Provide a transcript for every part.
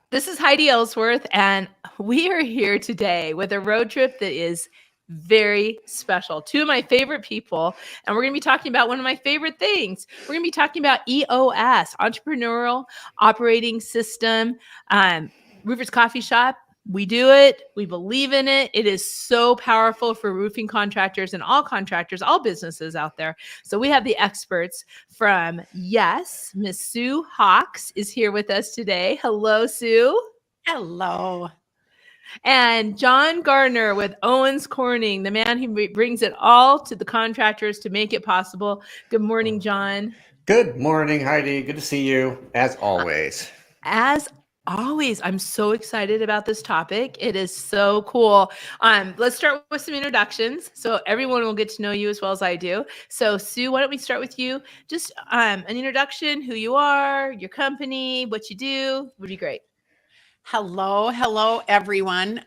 This is Heidi Ellsworth, and we are here today with a road trip that is very special. Two of my favorite people, and we're going to be talking about one of my favorite things. We're going to be talking about EOS, Entrepreneurial Operating System, Roofers Coffee Shop. We do it. We believe in it. It is so powerful for roofing contractors and all contractors, all businesses out there. So we have the experts from Yes. Miss Sue Hawks is here with us today. Hello, Sue. Hello. And John Gardner with Owens Corning, the man who brings it all to the contractors to make it possible. Good morning, John. Good morning, Heidi. Good to see you, as always. As always, I'm so excited about this topic. It is so cool. Let's start with some introductions so everyone will get to know you as well as I do. So, Sue, why don't we start with you? Just an introduction, who you are, your company, what you do would be great. Hello, everyone.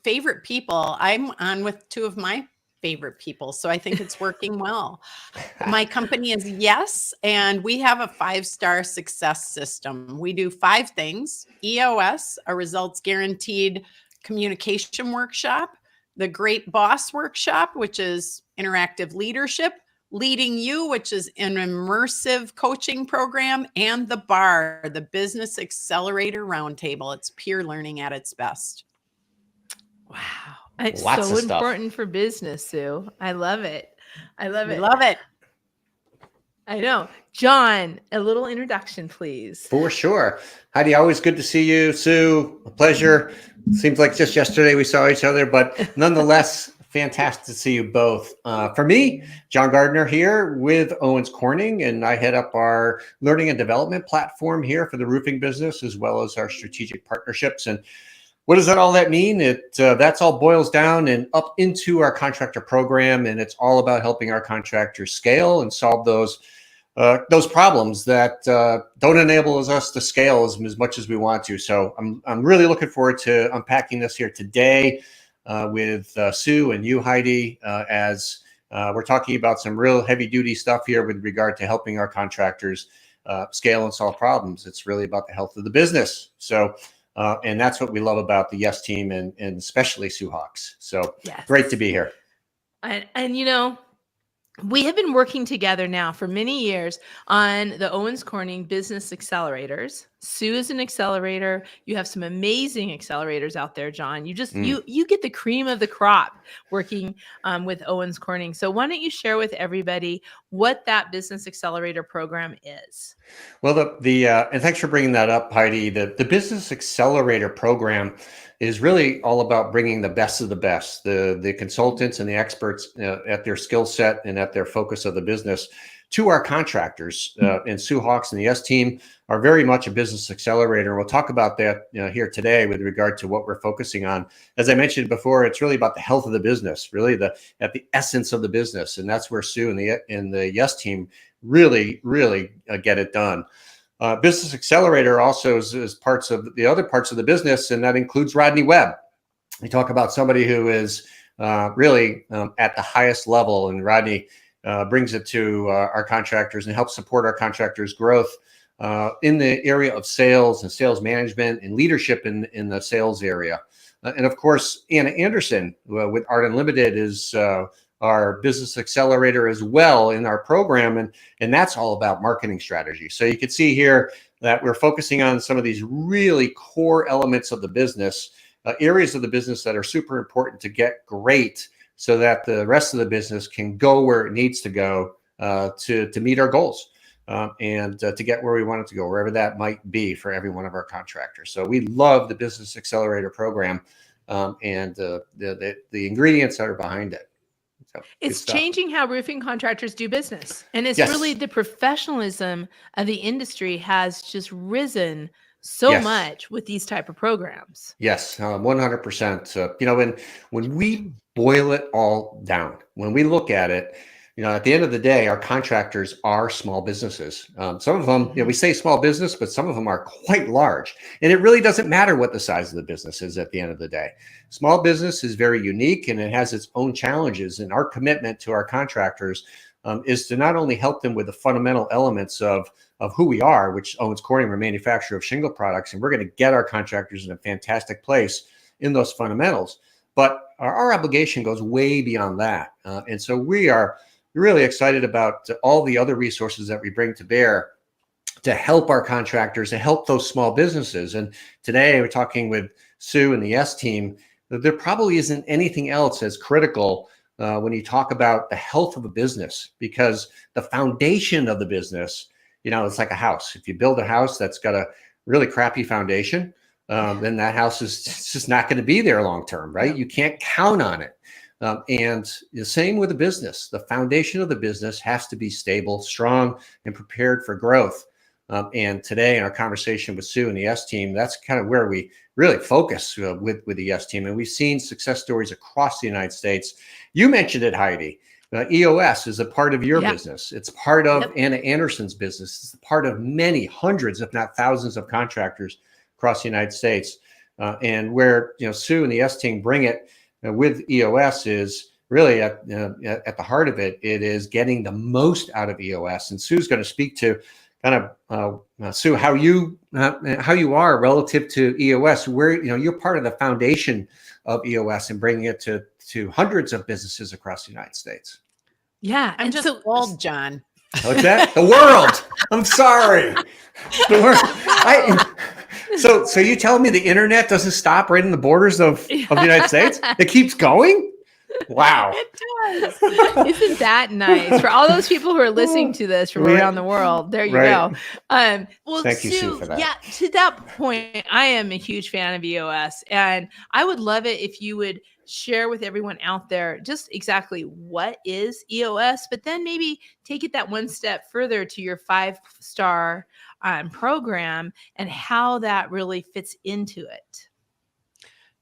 Favorite people. I'm on with two of my favorite people, so I think it's working well. My company is Yes, and we have a 5-star success system. We do 5 things: EOS, a results guaranteed communication workshop; the Great Boss workshop, which is interactive leadership; Leading You, which is an immersive coaching program; and the BAR, the Business Accelerator Roundtable. It's peer learning at its best. Wow. It's Lots so of stuff. important for business, Sue. I love it. I love it. Love it. I know. John, a little introduction, please. For sure. Heidi, always good to see you. Sue, a pleasure. Seems like just yesterday we saw each other, but nonetheless, fantastic to see you both. For me, John Gardner here with Owens Corning, and I head up our learning and development platform here for the roofing business, as well as our strategic partnerships. And what does all that mean? That's all boils down and up into our contractor program, and it's all about helping our contractors scale and solve those problems that don't enable us to scale as much as we want to. So I'm really looking forward to unpacking this here today with Sue and you, Heidi, as we're talking about some real heavy duty stuff here with regard to helping our contractors scale and solve problems. It's really about the health of the business. So. And that's what we love about the Yes team and especially Sue Hawks. So yes. Great to be here. And you know, we have been working together now for many years on the Owens Corning Business Accelerators. Sue is an accelerator. You have some amazing accelerators out there, John. You just you get the cream of the crop working with Owens Corning. So why don't you share with everybody what that Business Accelerator program is? Well, and thanks for bringing that up, Heidi. The Business Accelerator program is really all about bringing the best of the best, the consultants and the experts at their skill set and at their focus of the business to our contractors. And Sue Hawks and the Yes team are very much a business accelerator. We'll talk about that here today with regard to what we're focusing on. As I mentioned before, it's really about the health of the business, really at the essence of the business. And that's where Sue and the Yes team really get it done. Business Accelerator also is parts of the other parts of the business, and that includes Rodney Webb. We talk about somebody who is really at the highest level, and Rodney brings it to our contractors and helps support our contractors' growth in the area of sales and sales management and leadership in the sales area. And of course, Anna Anderson with Art Unlimited is our business accelerator as well in our program. And that's all about marketing strategy. So you can see here that we're focusing on some of these really core elements of the business, areas of the business that are super important to get great so that the rest of the business can go where it needs to go to meet our goals and to get where we want it to go, wherever that might be for every one of our contractors. So we love the Business Accelerator program and the ingredients that are behind it. So, it's changing how roofing contractors do business. And it's really the professionalism of the industry has just risen so much with these type of programs. Yes, 100%. When we boil it all down, when we look at it, at the end of the day, our contractors are small businesses. Some of them, we say small business, but some of them are quite large. And it really doesn't matter what the size of the business is at the end of the day. Small business is very unique and it has its own challenges. And our commitment to our contractors is to not only help them with the fundamental elements of of who we are, which Owens Corning, we're a manufacturer of shingle products, and we're going to get our contractors in a fantastic place in those fundamentals. But our obligation goes way beyond that. And so we are really excited about all the other resources that we bring to bear to help our contractors and help those small businesses. And today we're talking with Sue and the S team. There probably isn't anything else as critical when you talk about the health of a business, because the foundation of the business, it's like a house. If you build a house that's got a really crappy foundation, then that house is just not going to be there long term, right? You can't count on it. And the same with a business. The foundation of the business has to be stable, strong, and prepared for growth. And today in our conversation with Sue and the S team, that's kind of where we really focus with the S team. And we've seen success stories across the United States. You mentioned it, Heidi. EOS is a part of your business. It's part of Anna Anderson's business. It's part of many hundreds, if not thousands, of contractors across the United States. And where Sue and the S team bring it with EOS is really at the heart of it. It is getting the most out of EOS. And Sue's going to speak to kind of Sue, how you are relative to EOS, where you're part of the foundation of EOS and bringing it to hundreds of businesses across the United States. Yeah, I'm just old, John. What's that? The world. I'm sorry. The world. So you telling me the internet doesn't stop right in the borders of the United States? It keeps going? Wow. It does. Isn't that nice? For all those people who are listening to this from around the world, there you go. Well, thank you, Sue, for that. Yeah, to that point, I am a huge fan of EOS, and I would love it if you would share with everyone out there just exactly what is EOS, but then maybe take it that one step further to your 5-star program and how that really fits into it.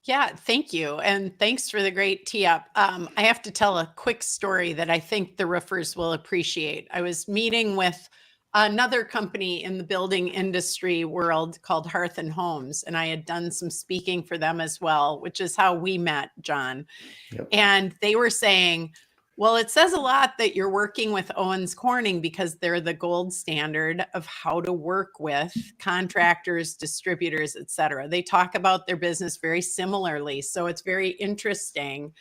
Yeah, thank you. And thanks for the great tee up. I have to tell a quick story that I think the roofers will appreciate. I was meeting with another company in the building industry world called Hearth and Homes, and I had done some speaking for them as well, which is how we met, John. Yep. And they were saying, well, it says a lot that you're working with Owens Corning because they're the gold standard of how to work with contractors, distributors, et cetera. They talk about their business very similarly. So it's very interesting.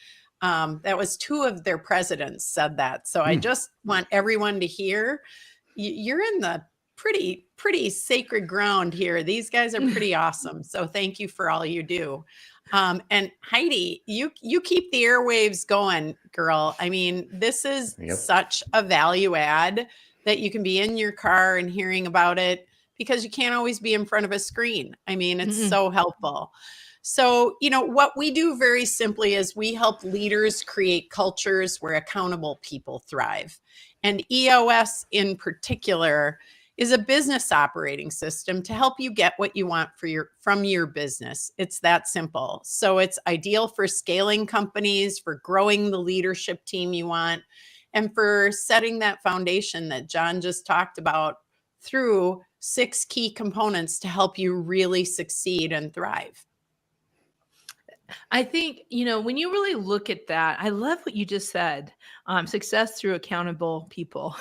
That was 2 of their presidents said that. So I just want everyone to hear, you're in the pretty sacred ground here. These guys are pretty awesome. So thank you for all you do. And Heidi, you keep the airwaves going, girl. I mean, this is such a value add that you can be in your car and hearing about it because you can't always be in front of a screen. I mean, it's so helpful. So, what we do very simply is we help leaders create cultures where accountable people thrive. And EOS in particular is a business operating system to help you get what you want from your business. It's that simple. So it's ideal for scaling companies, for growing the leadership team you want, and for setting that foundation that John just talked about through 6 key components to help you really succeed and thrive. I think, when you really look at that, I love what you just said, success through accountable people,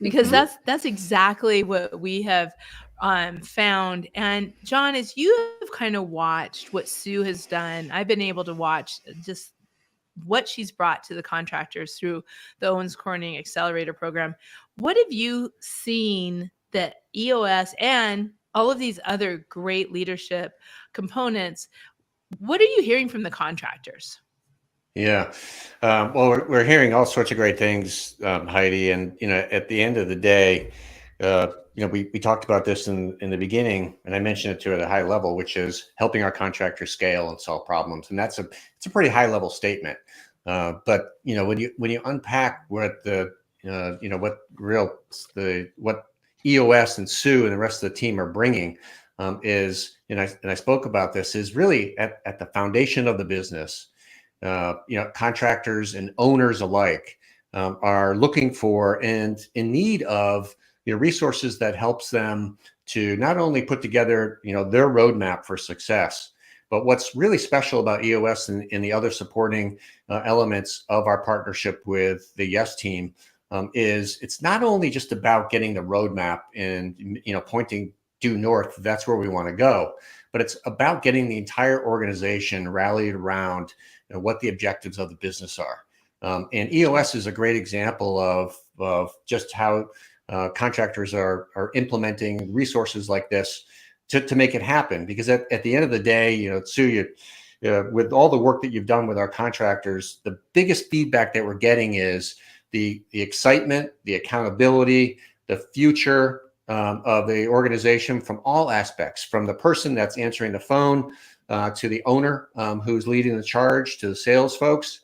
because that's exactly what we have found. And John, as you have kind of watched what Sue has done, I've been able to watch just what she's brought to the contractors through the Owens Corning Accelerator Program. What have you seen that EOS and all of these other great leadership components, what are you hearing from the contractors? Yeah. Well, we're hearing all sorts of great things, Heidi. And, at the end of the day, we talked about this in the beginning, and I mentioned it to at a high level, which is helping our contractors scale and solve problems. And it's a pretty high level statement. But, when you unpack what what EOS and Sue and the rest of the team are bringing, is, and I spoke about this, is really at the foundation of the business. Contractors and owners alike are looking for and in need of resources that helps them to not only put together their roadmap for success, but what's really special about EOS and the other supporting elements of our partnership with the YES team is it's not only just about getting the roadmap and, pointing due north, that's where we want to go, but it's about getting the entire organization rallied around what the objectives of the business are. And EOS is a great example of just how contractors are implementing resources like this to make it happen. Because at the end of the day, Sue, with all the work that you've done with our contractors, the biggest feedback that we're getting is the excitement, the accountability, the future of the organization from all aspects, from the person that's answering the phone to the owner who's leading the charge, to the sales folks.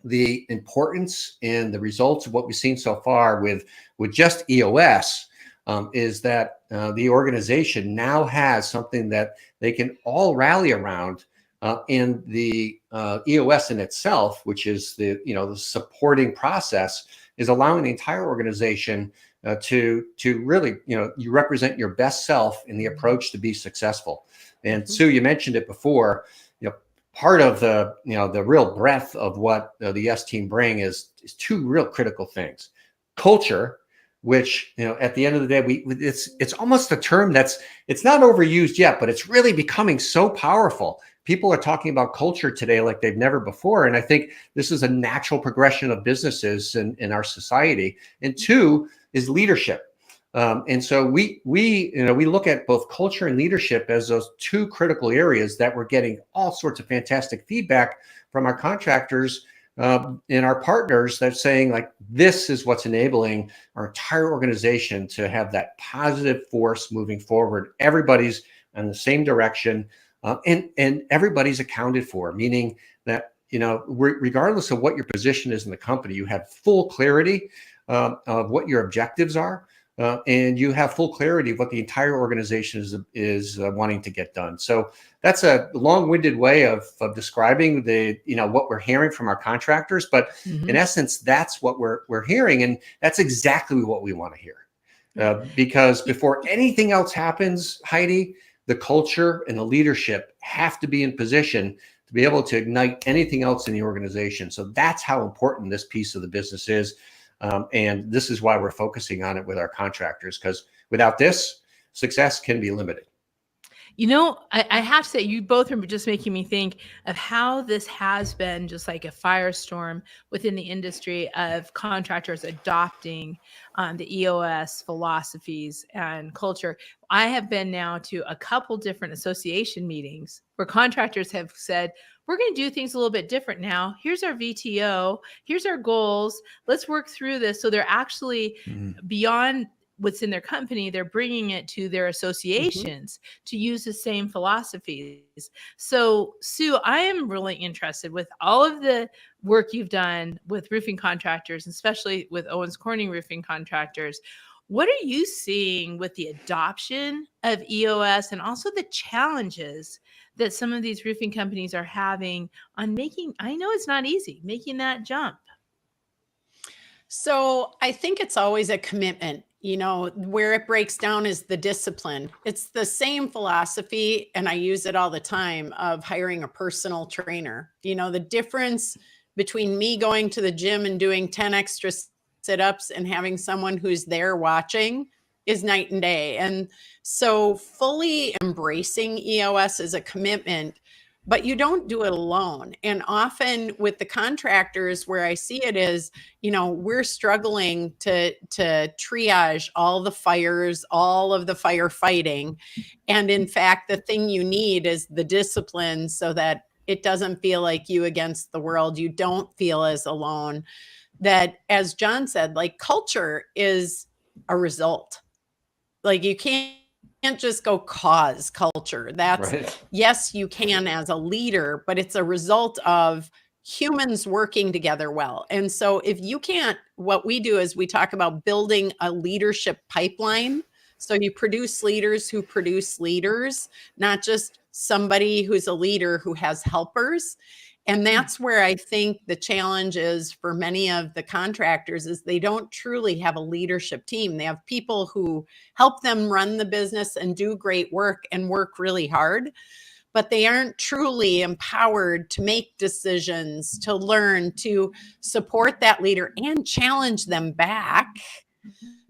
The importance and the results of what we've seen so far with just EOS is that the organization now has something that they can all rally around, and the EOS in itself, which is the supporting process, is allowing the entire organization to really, you represent your best self in the approach to be successful. And Sue, you mentioned it before. Part of the real breadth of what the S team bring is two real critical things: culture, which at the end of the day, it's almost a term it's not overused yet, but it's really becoming so powerful. People are talking about culture today like they've never before, and I think this is a natural progression of businesses in our society. And two is leadership. And so we look at both culture and leadership as those two critical areas that we're getting all sorts of fantastic feedback from our contractors and our partners that's saying, like, this is what's enabling our entire organization to have that positive force moving forward. Everybody's in the same direction, and everybody's accounted for, meaning that, regardless of what your position is in the company, you have full clarity of what your objectives are. And you have full clarity of what the entire organization is wanting to get done. So that's a long-winded way of describing what we're hearing from our contractors. But in essence, that's what we're hearing, and that's exactly what we want to hear. Because before anything else happens, Heidi, the culture and the leadership have to be in position to be able to ignite anything else in the organization. So that's how important this piece of the business is. And this is why we're focusing on it with our contractors, because without this, success can be limited. I have to say, you both are just making me think of how this has been just like a firestorm within the industry of contractors adopting the EOS philosophies and culture. I have been now to a couple different association meetings where contractors have said, we're going to do things a little bit different now. Here's our VTO. Here's our goals. Let's work through this. So they're actually beyond what's in their company, they're bringing it to their associations to use the same philosophies. So, Sue, I am really interested with all of the work you've done with roofing contractors, especially with Owens Corning roofing contractors. What are you seeing with the adoption of EOS and also the challenges that some of these roofing companies are having on making, I know it's not easy, making that jump? So I think it's always a commitment. Where it breaks down is the discipline. It's the same philosophy, and I use it all the time, of hiring a personal trainer. The difference between me going to the gym and doing 10 extra sit-ups and having someone who's there watching is night and day. And so fully embracing EOS is a commitment, but you don't do it alone. And often with the contractors, where I see it is, we're struggling to triage all the fires, all of the firefighting. And in fact, the thing you need is the discipline so that it doesn't feel like you against the world. You don't feel as alone. That, as John said, like, culture is a result. Like, you can't just go cause culture. That's right. Yes, you can as a leader, but it's a result of humans working together well. And so if you can't, what we do is we talk about building a leadership pipeline. So you produce leaders who produce leaders, not just somebody who's a leader who has helpers. And that's where I think the challenge is for many of the contractors, is they don't truly have a leadership team. They have people who help them run the business and do great work and work really hard. but they aren't truly empowered to make decisions, to learn, to support that leader and challenge them back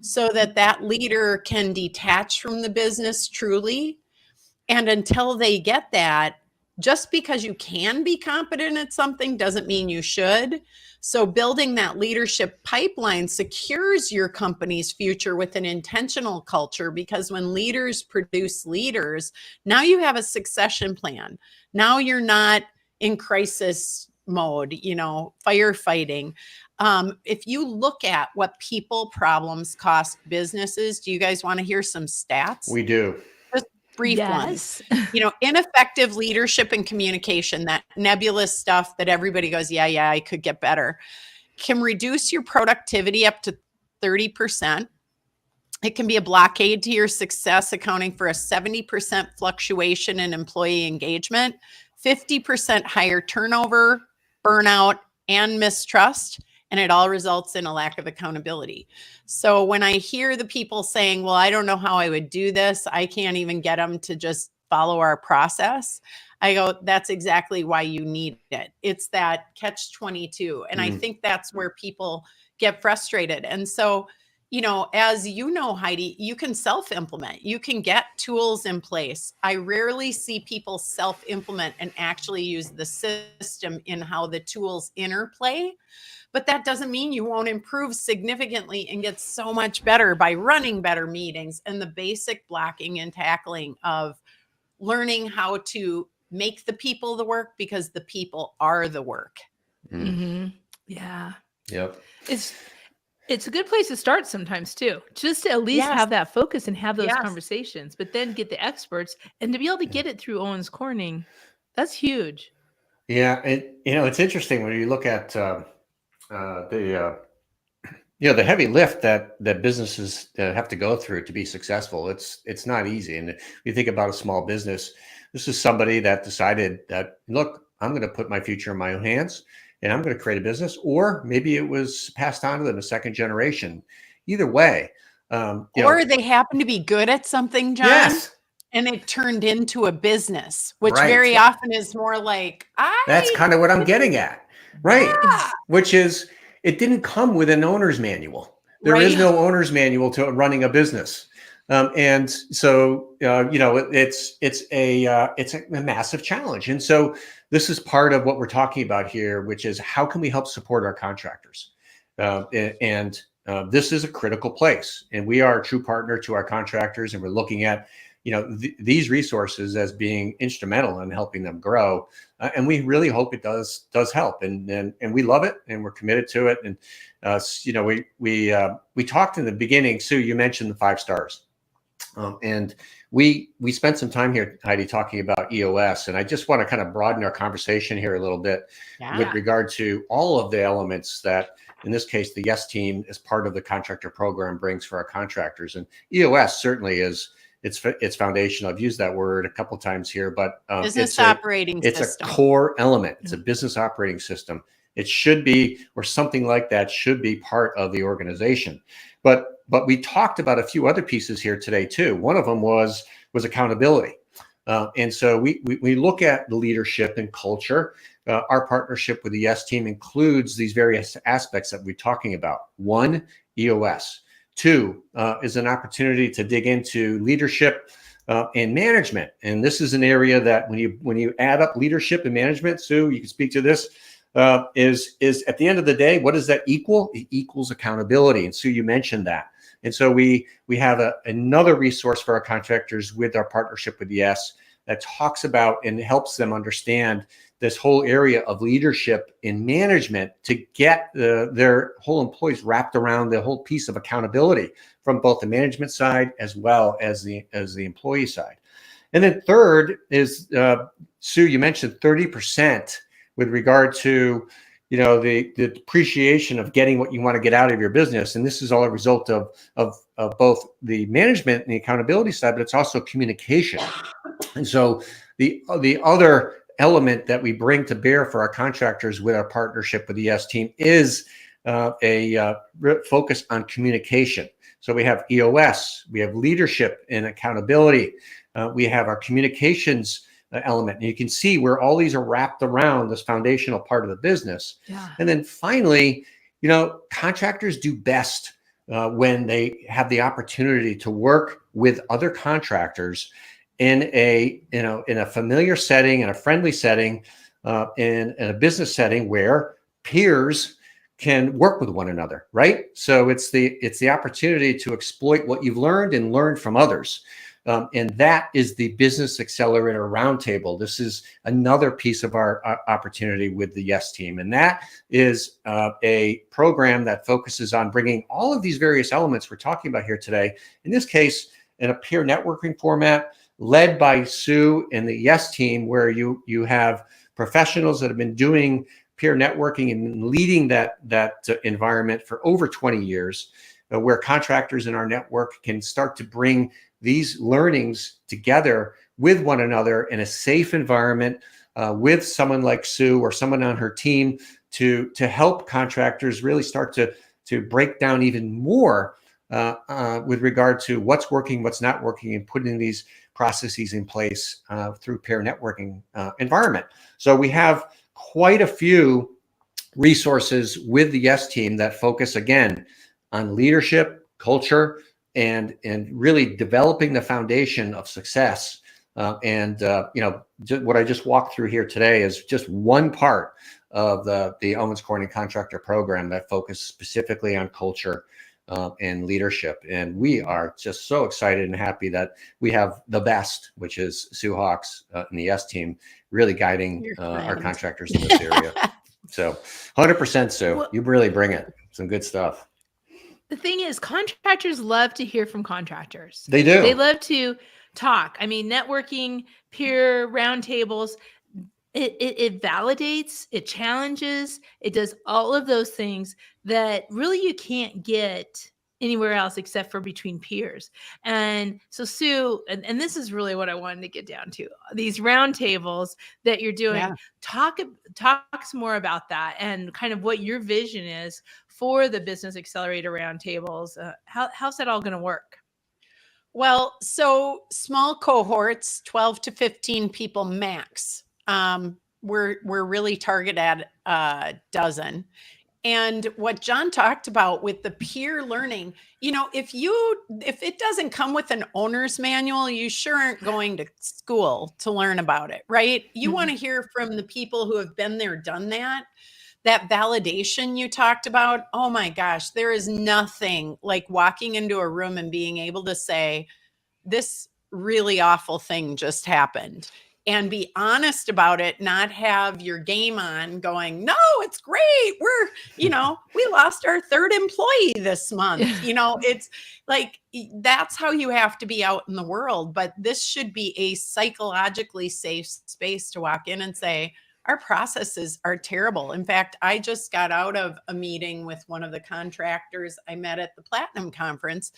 so that that leader can detach from the business truly. And until they get that, just because you can be competent at something doesn't mean you should. So building that leadership pipeline secures your company's future with an intentional culture, because when leaders produce leaders, now you have a succession plan. Now you're not in crisis mode, firefighting. If you look at what people problems cost businesses, do you guys want to hear some stats? We do. Brief ones. Ineffective leadership and communication, that nebulous stuff that everybody goes, yeah, I could get better, can reduce your productivity up to 30%. It can be a blockade to your success, accounting for a 70% fluctuation in employee engagement, 50% higher turnover, burnout, and mistrust. And it all results in a lack of accountability. So when I hear the people saying, well, I don't know how I would do this, I can't even get them to just follow our process, I go, that's exactly why you need it. It's that catch-22. And I think that's where people get frustrated. And so, as you know, Heidi, you can self-implement. You can get tools in place. I rarely see people self-implement and actually use the system in how the tools interplay. But that doesn't mean you won't improve significantly and get so much better by running better meetings and the basic blocking and tackling of learning how to make the people the work, because the people are the work. Yeah. Yep. It's a good place to start sometimes too, just to at least have that focus and have those conversations, but then get the experts and to be able to get it through Owens Corning. That's huge. Yeah. And, it's interesting when you look at the heavy lift that businesses have to go through to be successful. It's not easy. And if you think about a small business, this is somebody that decided that, look, I'm going to put my future in my own hands and I'm going to create a business. Or maybe it was passed on to them a second generation. Either way. Or they happen to be good at something, John. Yes. And it turned into a business, which very often is more like, that's kind of what I'm getting at. Right. Yeah. Which is, it didn't come with an owner's manual. There is no owner's manual to running a business. And so, it's a massive challenge. And so this is part of what we're talking about here, which is how can we help support our contractors? And this is a critical place. And we are a true partner to our contractors. And we're looking at, these resources as being instrumental in helping them grow. And we really hope it does help. And we love it and we're committed to it. And, we talked in the beginning, Sue, you mentioned the 5 stars. And we spent some time here, Heidi, talking about EOS. And I just want to kind of broaden our conversation here a little bit with regard to all of the elements that, in this case, the YES team as part of the contractor program brings for our contractors. And EOS certainly is, it's foundational. I've used that word a couple of times here, but business operating system. It's a core element. It's a business operating system. It should be, or something like that should be part of the organization. But we talked about a few other pieces here today too. One of them was accountability. And so we look at the leadership and culture. Our partnership with the YES team includes these various aspects that we're talking about. 1, EOS. 2 is an opportunity to dig into leadership and management. And this is an area that when you add up leadership and management, Sue, you can speak to this, is at the end of the day, what does that equal? It equals accountability. And Sue, you mentioned that. And so we have another resource for our contractors with our partnership with YES that talks about and helps them understand this whole area of leadership and management to get their whole employees wrapped around the whole piece of accountability from both the management side as well as the employee side. And then third is, Sue, you mentioned 30% with regard to, the depreciation of getting what you want to get out of your business. And this is all a result of both the management and the accountability side, but it's also communication. And so the other element that we bring to bear for our contractors with our partnership with the YES team is a focus on communication. So we have EOS, we have leadership and accountability. We have our communications element. And you can see where all these are wrapped around this foundational part of the business. Yeah. And then finally, contractors do best when they have the opportunity to work with other contractors in a familiar setting, in a friendly setting, in a business setting where peers can work with one another, right? So it's the opportunity to exploit what you've learned and learn from others. And that is the Business Accelerator Roundtable. This is another piece of our opportunity with the YES team. And that is a program that focuses on bringing all of these various elements we're talking about here today, in this case, in a peer networking format, led by Sue and the YES team, where you have professionals that have been doing peer networking and leading that environment for over 20 years, where contractors in our network can start to bring these learnings together with one another in a safe environment, with someone like Sue or someone on her team to help contractors really start to break down even more with regard to what's working, what's not working, and putting these processes in place through peer networking environment. So we have quite a few resources with the YES team that focus, again, on leadership, culture, and really developing the foundation of success. What I just walked through here today is just one part of the Owens Corning Contractor Program that focuses specifically on culture and leadership. And we are just so excited and happy that we have the best, which is Sue Hawks and the YES team, really guiding our contractors in this area. So 100% Sue, you really bring it. Some good stuff. The thing is, contractors love to hear from contractors. They do. They love to talk. I mean, networking, peer roundtables, it validates, it challenges, it does all of those things that really you can't get anywhere else except for between peers. And so Sue, and this is really what I wanted to get down to, these roundtables that you're doing, talks more about that and kind of what your vision is for the Business Accelerator Roundtables. How's that all going to work? Well, so small cohorts, 12 to 15 people max. We're really targeted at a dozen. And what John talked about with the peer learning, if it doesn't come with an owner's manual, you sure aren't going to school to learn about it, right? You want to hear from the people who have been there, done that. That validation you talked about, oh my gosh, there is nothing like walking into a room and being able to say, this really awful thing just happened, and be honest about it, not have your game on going, no, it's great. We lost our third employee this month. It's like, that's how you have to be out in the world. But this should be a psychologically safe space to walk in and say, our processes are terrible. In fact, I just got out of a meeting with one of the contractors I met at the Platinum Conference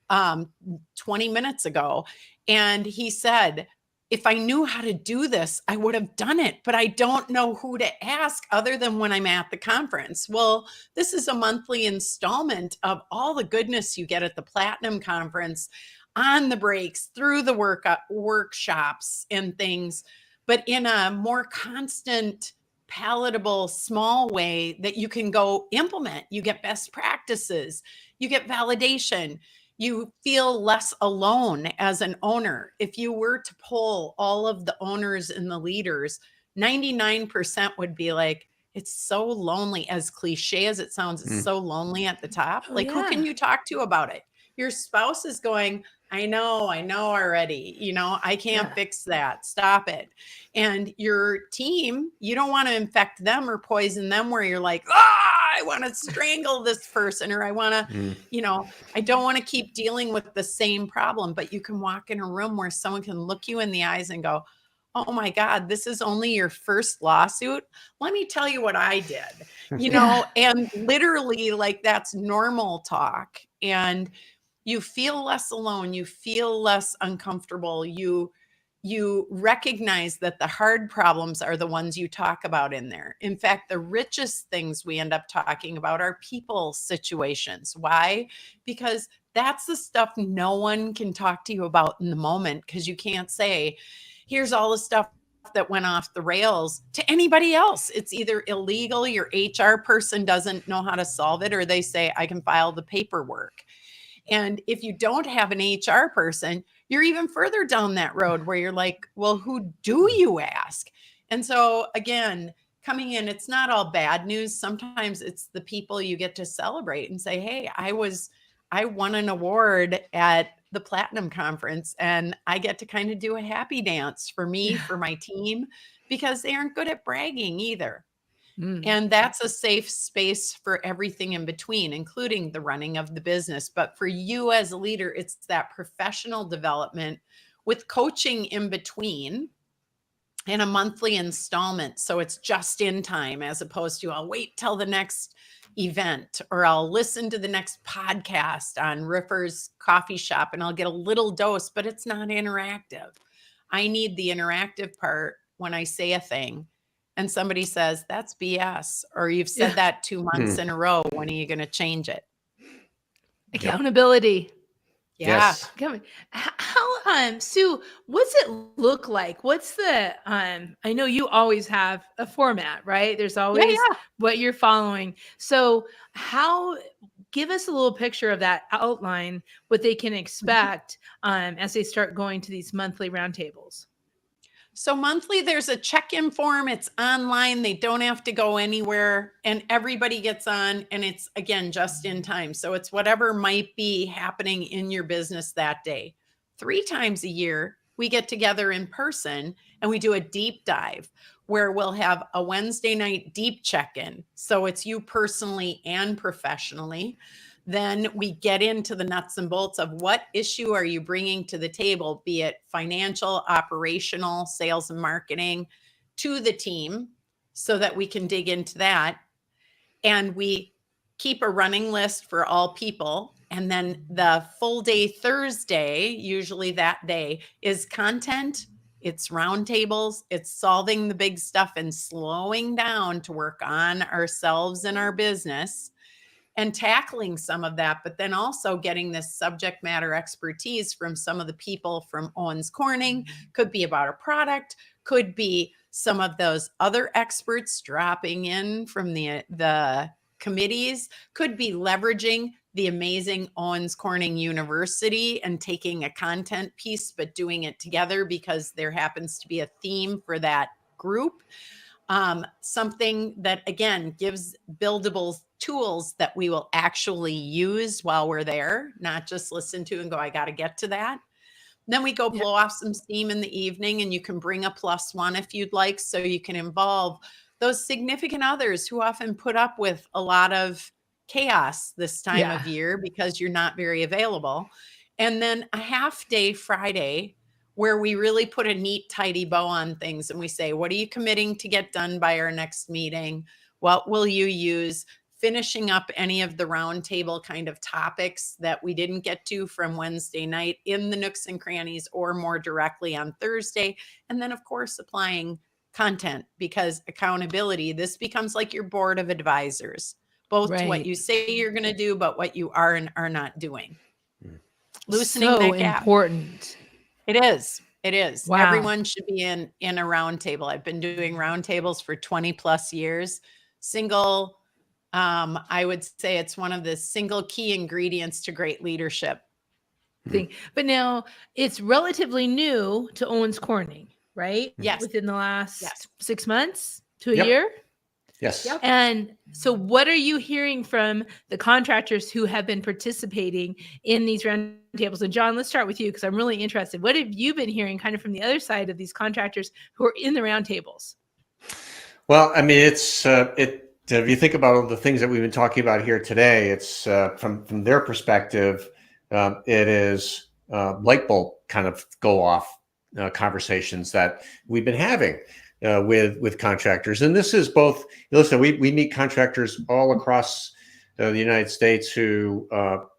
20 minutes ago. And he said, if I knew how to do this, I would have done it, but I don't know who to ask other than when I'm at the conference. Well, this is a monthly installment of all the goodness you get at the Platinum Conference, on the breaks, through the workshops and things, but in a more constant, palatable, small way that you can go implement. You get best practices, you get validation. You feel less alone as an owner. If you were to poll all of the owners and the leaders, 99% would be like, it's so lonely. As cliche as it sounds, it's so lonely at the top. Who can you talk to about it? Your spouse is going, I know already. I can't fix that. Stop it. And your team, you don't want to infect them or poison them where you're like, I want to strangle this person, or I want to, I don't want to keep dealing with the same problem. But you can walk in a room where someone can look you in the eyes and go, oh my God, this is only your first lawsuit. Let me tell you what I did, and literally that's normal talk. And you feel less alone. You feel less uncomfortable. You recognize that the hard problems are the ones you talk about in there. In fact, the richest things we end up talking about are people situations. Why? Because that's the stuff no one can talk to you about in the moment, because you can't say, here's all the stuff that went off the rails, to anybody else. It's either illegal, your HR person doesn't know how to solve it, or they say, I can file the paperwork. And if you don't have an HR person, you're even further down that road where you're like, well, who do you ask? And so again, coming in, it's not all bad news. Sometimes it's the people you get to celebrate and say, hey, I won an award at the Platinum Conference, and I get to kind of do a happy dance for me, for my team, because they aren't good at bragging either. And that's a safe space for everything in between, including the running of the business. But for you as a leader, it's that professional development with coaching in between and a monthly installment. So it's just in time, as opposed to I'll wait till the next event, or I'll listen to the next podcast on Roofer's Coffee Shop and I'll get a little dose, but it's not interactive. I need the interactive part when I say a thing and somebody says, that's BS, or you've said that 2 months in a row. When are you going to change it? Accountability. Yeah. Yes. How, Sue, what's it look like? What's the, I know you always have a format, right? There's always what you're following. So give us a little picture of that outline, what they can expect as they start going to these monthly roundtables. So monthly, there's a check-in form. It's online. They don't have to go anywhere, and everybody gets on, and it's, again, just in time. So it's whatever might be happening in your business that day. 3 times a year, we get together in person and we do a deep dive where we'll have a Wednesday night deep check-in. So it's you personally and professionally. Then we get into the nuts and bolts of what issue are you bringing to the table, be it financial, operational, sales and marketing, to the team, so that we can dig into that. And we keep a running list for all people. And then the full day Thursday, usually that day, is content. It's roundtables. It's solving the big stuff and slowing down to work on ourselves and our business and tackling some of that, but then also getting this subject matter expertise from some of the people from Owens Corning. Could be about a product, could be some of those other experts dropping in from the committees, could be leveraging the amazing Owens Corning University and taking a content piece, but doing it together because there happens to be a theme for that group. Something that, again, gives buildable tools that we will actually use while we're there, not just listen to and go, I got to get to that. Then we go blow off some steam in the evening, and you can bring a +1 if you'd like, so you can involve those significant others who often put up with a lot of chaos this time of year because you're not very available. And then a half day Friday where we really put a neat, tidy bow on things. And we say, what are you committing to get done by our next meeting? What will you use? Finishing up any of the roundtable kind of topics that we didn't get to from Wednesday night in the nooks and crannies, or more directly on Thursday. And then, of course, applying content, because accountability, this becomes like your board of advisors, both to what you say you're going to do, but what you are and are not doing. Loosening that gap. Important. It is. It is. Wow. Everyone should be in a roundtable. I've been doing roundtables for 20 plus years. I would say it's one of the single key ingredients to great leadership. But now it's relatively new to Owens Corning, right? Yes. Within the last 6 months to a year? Yes. Yep. And so what are you hearing from the contractors who have been participating in these roundtables? And John, let's start with you, because I'm really interested. What have you been hearing kind of from the other side of these contractors who are in the roundtables? Well, I mean, it's if you think about all the things that we've been talking about here today, it's from their perspective, it is light bulb kind of go off conversations that we've been having with contractors. And this is both, listen, we meet contractors all across the United States who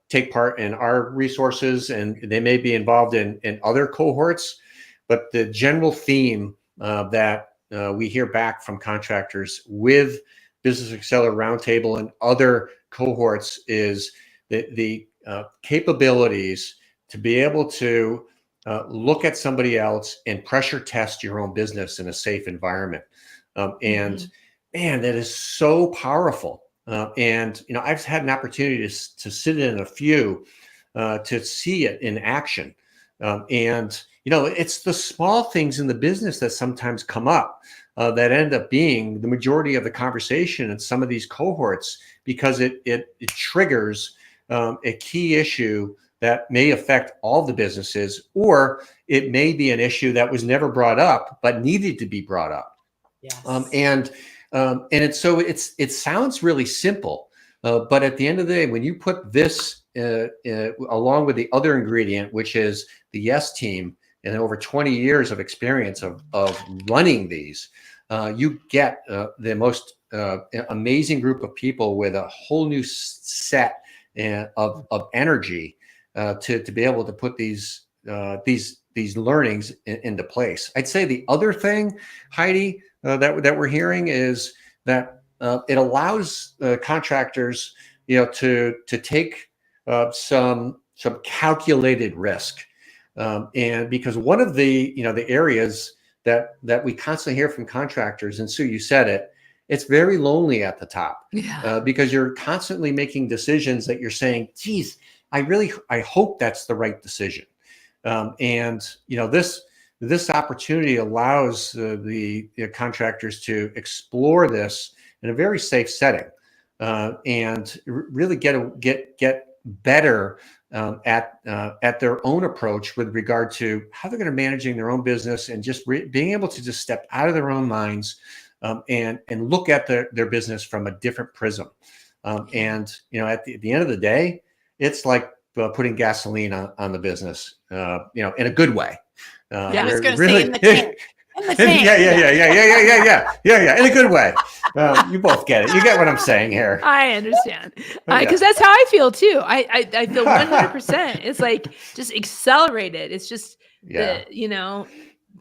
take part in our resources, and they may be involved in other cohorts, but the general theme that we hear back from contractors with Business Accelerator Roundtable and other cohorts is the capabilities to be able to look at somebody else and pressure test your own business in a safe environment. And man, that is so powerful. And I've had an opportunity to sit in a few to see it in action. And it's the small things in the business that sometimes come up that end up being the majority of the conversation in some of these cohorts, because it triggers a key issue that may affect all the businesses, or it may be an issue that was never brought up but needed to be brought up. Yes. It sounds really simple, but at the end of the day, when you put this along with the other ingredient, which is the Yes Team, and over 20 years of experience of running these, you get the most amazing group of people with a whole new set of energy to be able to put these learnings into place. I'd say the other thing, Heidi, that we're hearing is that it allows contractors, to take some calculated risk, and because one of the the areas that we constantly hear from contractors, and Sue, you said it, it's very lonely at the top, because you're constantly making decisions that you're saying, geez, I hope that's the right decision. And this opportunity allows the contractors to explore this in a very safe setting, and really get better at their own approach with regard to how they're going to managing their own business, and just being able to just step out of their own minds, and look at their business from a different prism. And at the end of the day, it's like putting gasoline on the business, in a good way. I was going to say in the tank. In the tank. Yeah. In a good way. You both get it. You get what I'm saying here. I understand. Because that's how I feel too. I feel 100%. It's like just accelerated. It's just,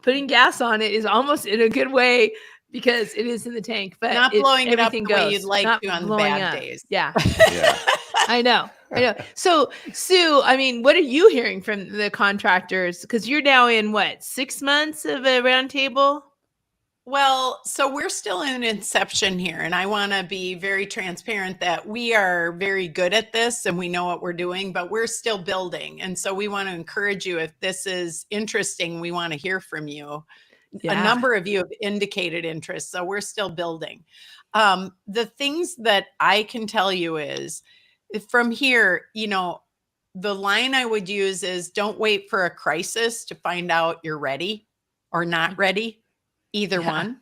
putting gas on it is almost in a good way, because it is in the tank, but not blowing it up the goes. way you'd like to on bad days. Yeah. I know. So, Sue, what are you hearing from the contractors? Because you're now in 6 months of a roundtable? Well, so we're still in inception here, and I want to be very transparent that we are very good at this and we know what we're doing, but we're still building. And so we want to encourage you, if this is interesting, we want to hear from you. A number of you have indicated interest, so we're still building. The things that I can tell you is, from here, the line I would use is, don't wait for a crisis to find out you're ready or not ready, either one.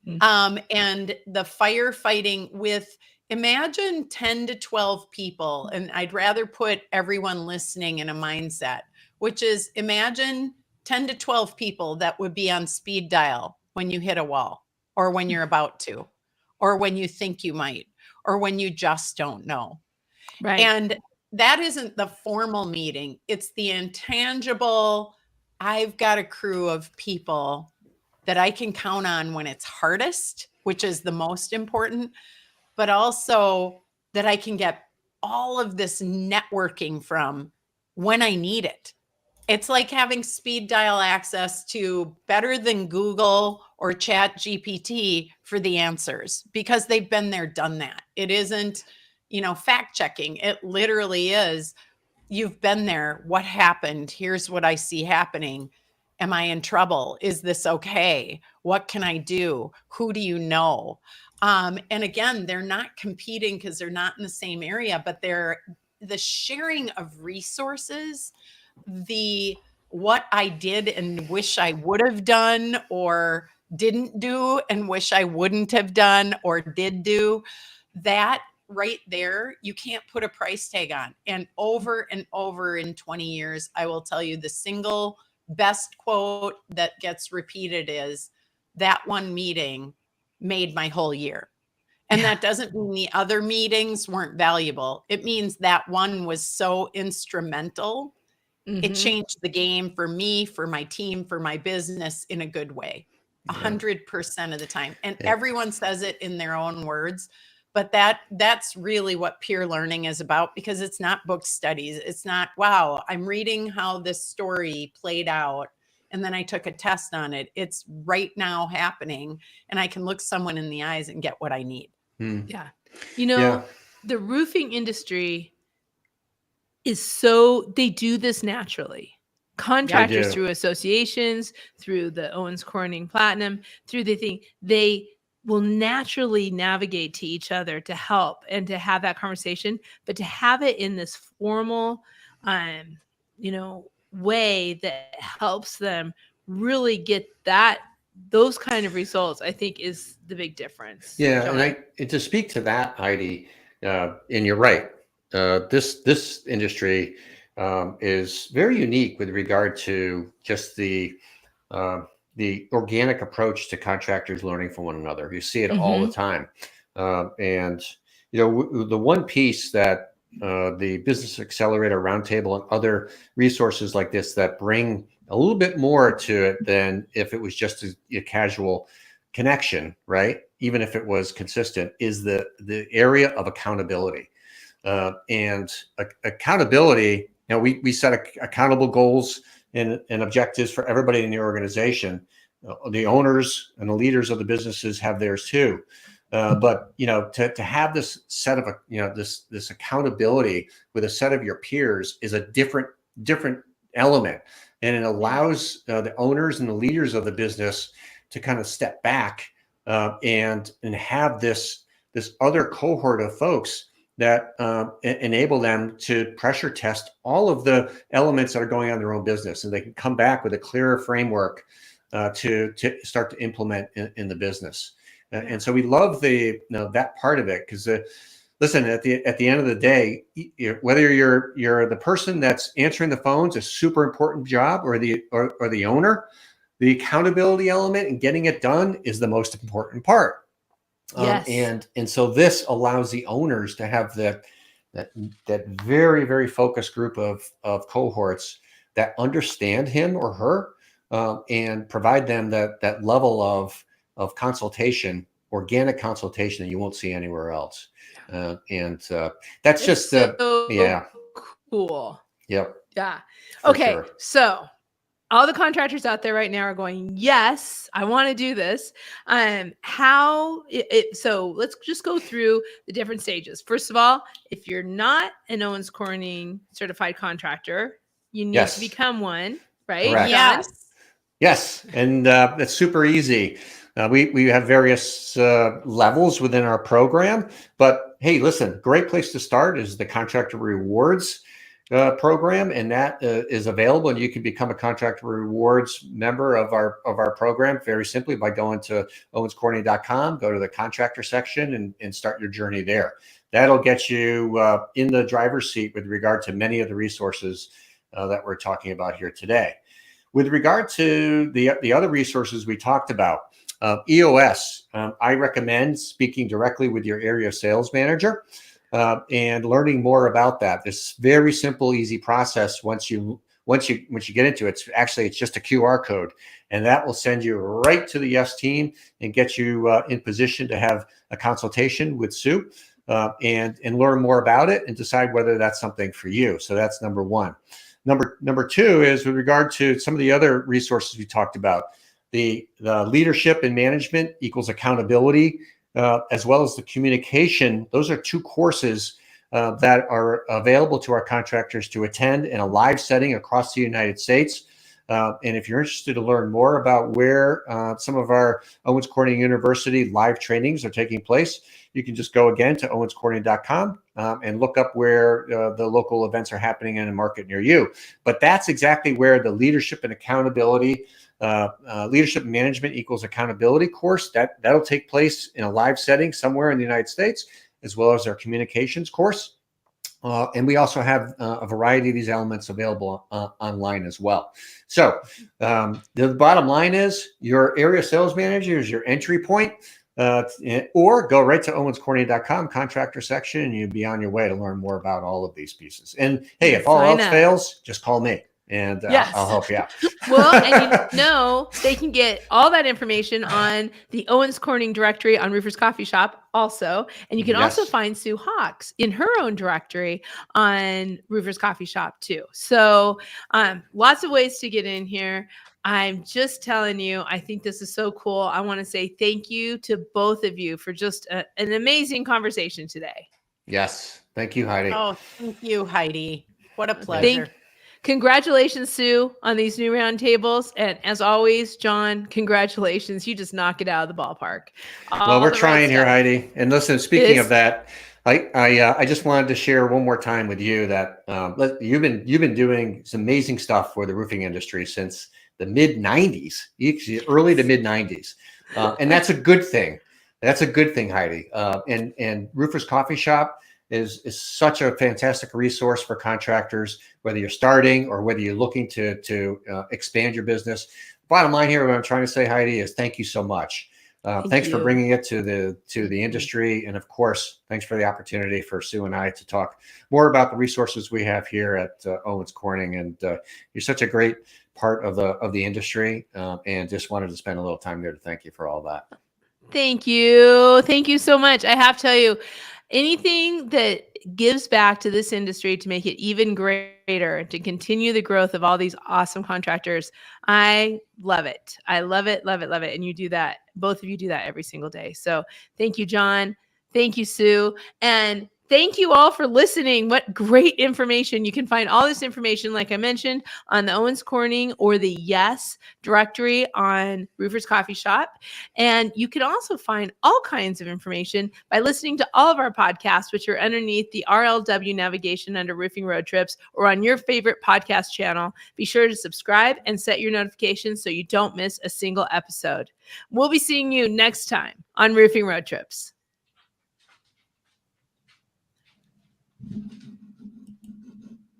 And the firefighting with, imagine 10 to 12 people, and I'd rather put everyone listening in a mindset, which is, imagine 10 to 12 people that would be on speed dial when you hit a wall, or when you're about to, or when you think you might, or when you just don't know. Right. And that isn't the formal meeting. It's the intangible. I've got a crew of people that I can count on when it's hardest, which is the most important, but also that I can get all of this networking from when I need it. It's like having speed dial access to, better than Google or Chat GPT for the answers, because they've been there, done that. It isn't, fact checking. It literally is, you've been there. What happened? Here's what I see happening. Am I in trouble? Is this okay? What can I do? Who do you know? And again, they're not competing because they're not in the same area, but they're the sharing of resources, what I did and wish I would have done, or didn't do and wish I wouldn't have done, or did do, that right there, you can't put a price tag on. And over in 20 years, I will tell you, the single best quote that gets repeated is, that one meeting made my whole year. And that doesn't mean the other meetings weren't valuable. It means that one was so instrumental. It changed the game for me, for my team, for my business in a good way, 100% of the time. And everyone says it in their own words, But that's really what peer learning is about, because it's not book studies. It's not, wow, I'm reading how this story played out and then I took a test on it. It's right now happening, and I can look someone in the eyes and get what I need. Yeah. The roofing industry is they do this naturally. Contractors through associations, through the Owens Corning Platinum, through the thing, they will naturally navigate to each other to help and to have that conversation, but to have it in this formal, way that helps them really get those kind of results, I think is the big difference. Yeah. John. And to speak to that, Heidi, and you're right. This industry is very unique with regard to just the organic approach to contractors learning from one another. You see it all the time. And, the one piece that the Business Accelerator Roundtable and other resources like this that bring a little bit more to it than if it was just a casual connection, right? Even if it was consistent, is the area of accountability. And accountability, we set accountable goals and objectives for everybody in the organization. The owners and the leaders of the businesses have theirs too. But to have this set of this accountability with a set of your peers is a different element, and it allows the owners and the leaders of the business to kind of step back and have this other cohort of folks that enable them to pressure test all of the elements that are going on in their own business, and they can come back with a clearer framework to start to implement in the business. And so we love that part of it, because listen, at the end of the day, whether you're the person that's answering the phones, a super important job, or the owner, the accountability element and getting it done is the most important part. Yes. And so this allows the owners to have that very, very focused group of cohorts that understand him or her, and provide them that level of consultation, organic consultation, that you won't see anywhere else. And that's just cool. Yep. Yeah. Okay. Sure. So all the contractors out there right now are going, yes, I want to do this. So let's just go through the different stages. First of all, if you're not an Owens Corning certified contractor, you need to become one, right? Correct. Yes. And that's super easy. We have various levels within our program, but hey, listen, great place to start is the Contractor Rewards program, and that is available, and you can become a Contractor Rewards member of our program very simply by going to owenscorning.com, go to the contractor section, and start your journey there. That'll get you in the driver's seat with regard to many of the resources that we're talking about here today. With regard to the other resources we talked about, EOS, I recommend speaking directly with your area sales manager and learning more about that. This very simple, easy process. Once you get into it, it's just a QR code, and that will send you right to the Yes team and get you in position to have a consultation with Sue and learn more about it and decide whether that's something for you. So that's number one. Number two is with regard to some of the other resources we talked about. The leadership and management equals accountability, as well as the communication. Those are two courses that are available to our contractors to attend in a live setting across the United States. And if you're interested to learn more about where some of our Owens Corning University live trainings are taking place, you can just go again to owenscorning.com and look up where the local events are happening in a market near you. But that's exactly where the leadership and accountability, leadership management equals accountability course, that'll take place in a live setting somewhere in the United States, as well as our communications course. And we also have a variety of these elements available online as well. So the bottom line is your area sales manager is your entry point, or go right to owenscorning.com contractor section, and you'll be on your way to learn more about all of these pieces. And hey, if all else fails, just call me. and Yes. I'll help you out. Well, and they can get all that information on the Owens Corning directory on Roofers Coffee Shop also. And you can also find Sue Hawks in her own directory on Roofers Coffee Shop too. So lots of ways to get in here. I'm just telling you, I think this is so cool. I want to say thank you to both of you for just an amazing conversation today. Yes. Thank you, Heidi. Oh, thank you, Heidi. What a pleasure. Congratulations, Sue, on these new roundtables. And as always, John, congratulations. You just knock it out of the ballpark. Well, we're trying here, Heidi. And listen, speaking of that, I just wanted to share one more time with you that you've been doing some amazing stuff for the roofing industry since the mid 90s, early to mid 90s. And that's a good thing. That's a good thing, Heidi. And Roofers Coffee Shop is such a fantastic resource for contractors, whether you're starting or whether you're looking to expand your business. Bottom line here, what I'm trying to say, Heidi, is thank you so much. Thanks for bringing it to the industry. And of course, thanks for the opportunity for Sue and I to talk more about the resources we have here at Owens Corning. And you're such a great part of the industry, and just wanted to spend a little time there to thank you for all that. Thank you. Thank you so much. I have to tell you, anything that gives back to this industry to make it even greater, to continue the growth of all these awesome contractors, I love it. I love it, love it, love it. And you do that. Both of you do that every single day. So thank you, John. Thank you, Sue. And thank you all for listening. What great information. You can find all this information, like I mentioned, on the Owens Corning or the Yes directory on Roofers Coffee Shop. And you can also find all kinds of information by listening to all of our podcasts, which are underneath the RLW navigation under Roofing Road Trips or on your favorite podcast channel. Be sure to subscribe and set your notifications so you don't miss a single episode. We'll be seeing you next time on Roofing Road Trips.